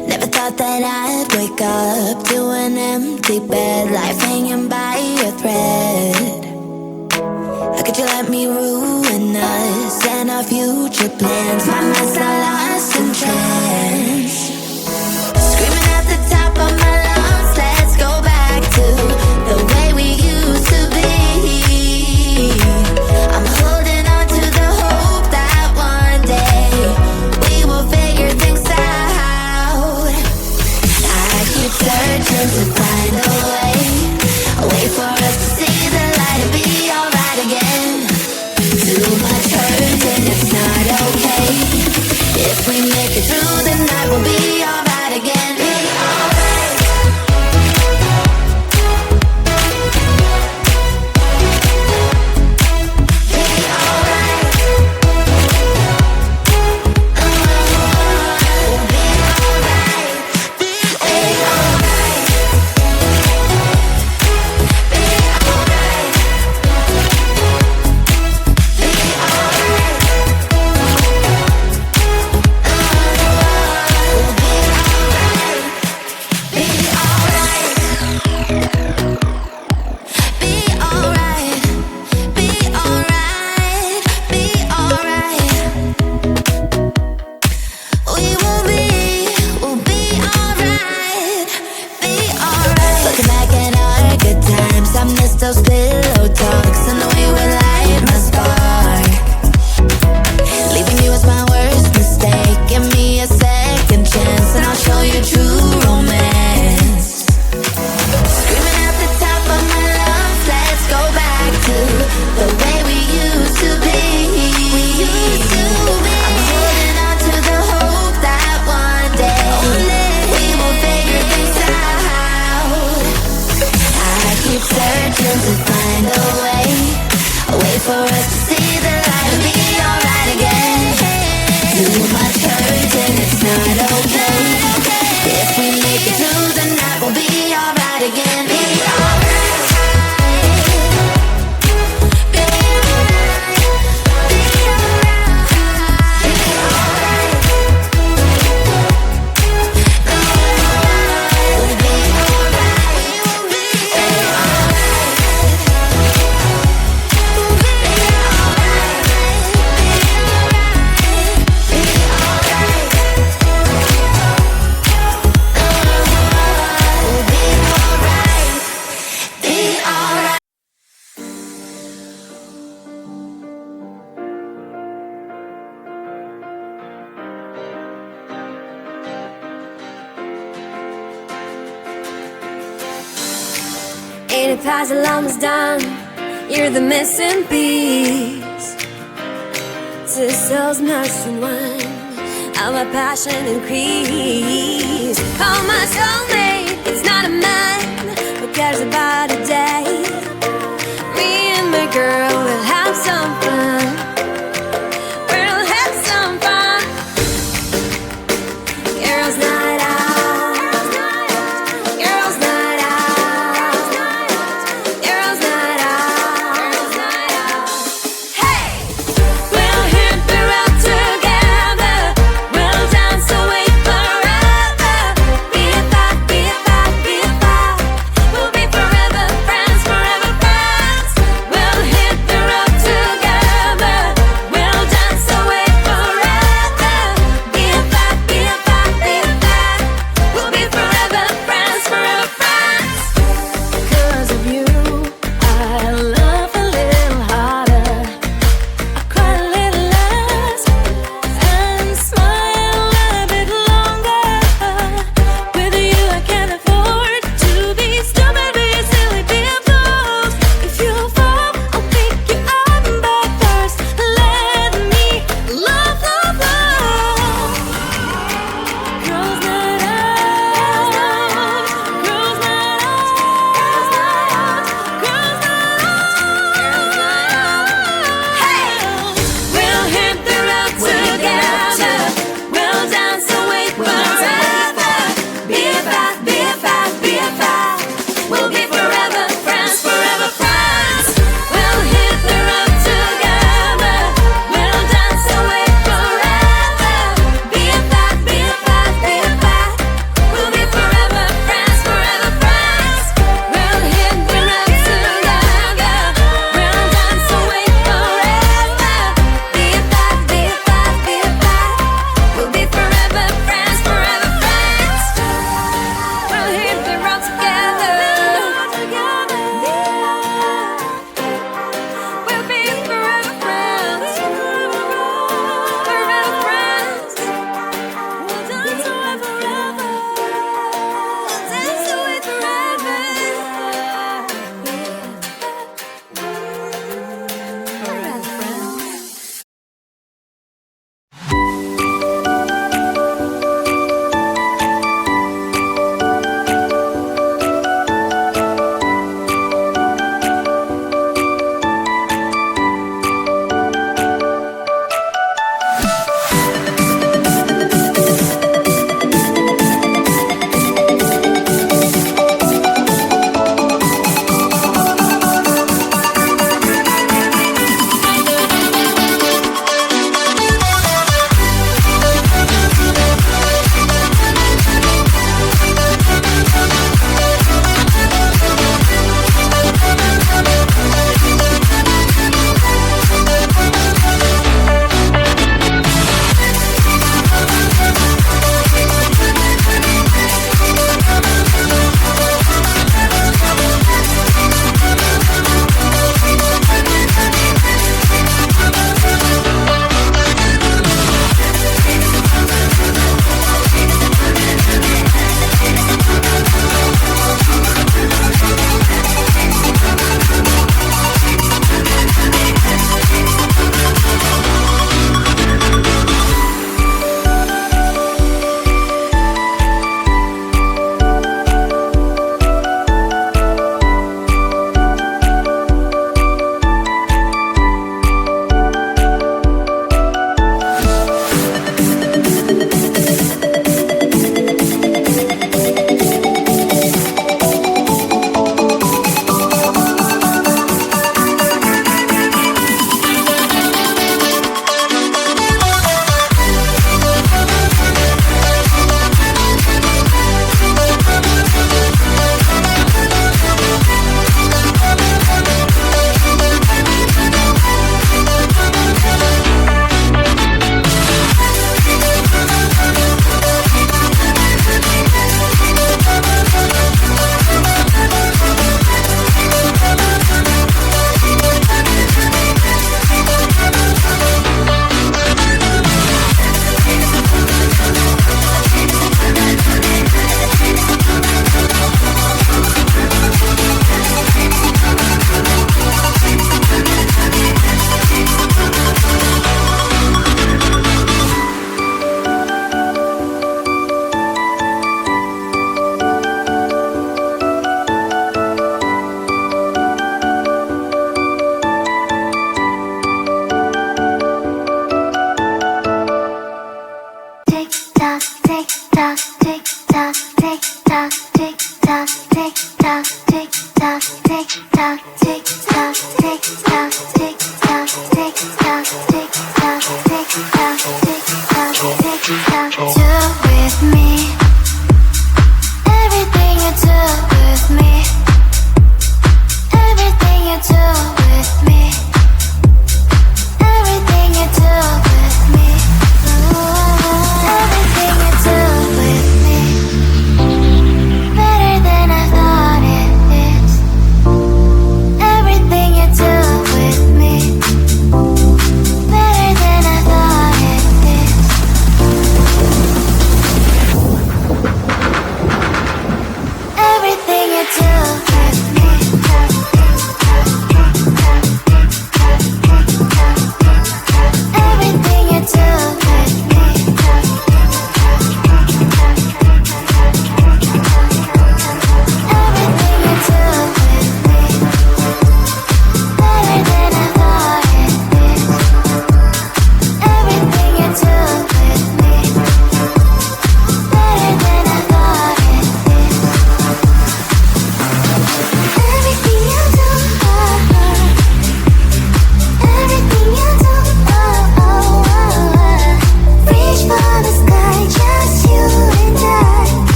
Never thought that I'd wake up to an empty bed, life hanging by a thread. How could you let me ruin us and our future plans? My mind's not lost in trance. Screaming at the top of my lungs, let's go back to the way we used to be. I'm holding on to the hope that one day we will figure things out. I keep searching to find a way for us to see the light and be alright again. Too much hurt and it's not okay. If we make it through the night, we'll be alright again. Be alright. Be alright. We'll be alright. Be alright. Be alright. Be alright. We'll be alright. Be alright. Be alright. Be alright. Be alright. We'll be alright. Be alright. Looking back at our good times, I miss those pillow talks and the way we light my spark. Leaving you was my worst mistake. Give me a second chance and I'll show you true romance. Screaming at the top of my lungs, let's go back to the way we used to be. We used to be. I'm holding on to the hope that one day we will figure things out. I keep searching to find a way for us to see the light and be alright again. Too much hurt and it's not okay. If we make it through the night, we'll be alright again. Be alright. Be alright. Be alright. Be alright. We'll be alright. We'll be alright. We'll be Pass alarm is done. You're the missing piece. Sisters, nursing wine. How my passion increase. Call my soulmate. It's not a man who cares about a day. Me and my girl will have some fun. We'll have some fun. Girls' night out. Girls' night out. Girls' night out. Hey! We'll hit the road together. We'll dance away forever. Be apart, be apart, be apart. We'll be forever friends, forever friends. We'll hit the road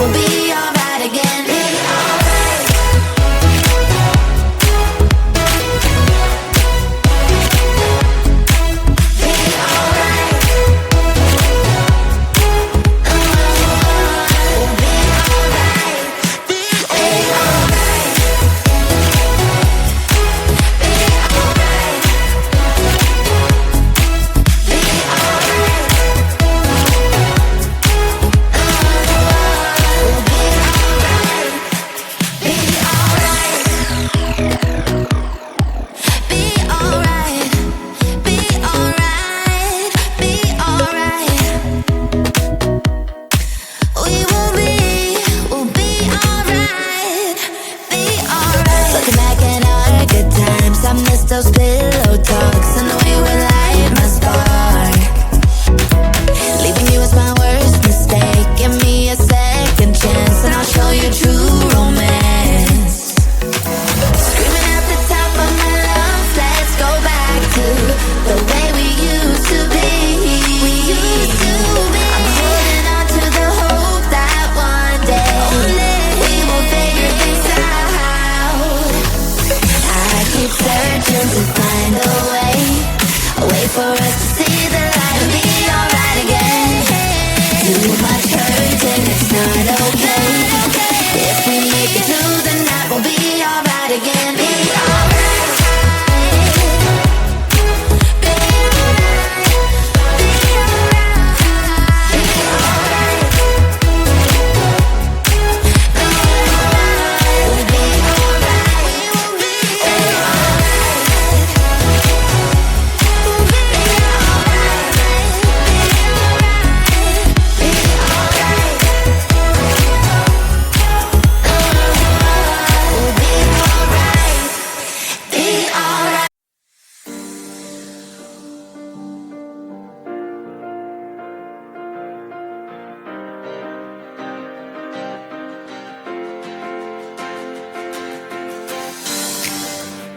We'll be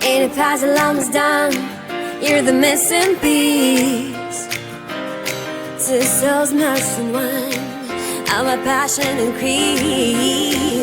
Ain't it past the almost done? You're the missing piece. To souls, mercy, and wine. How my passion increase.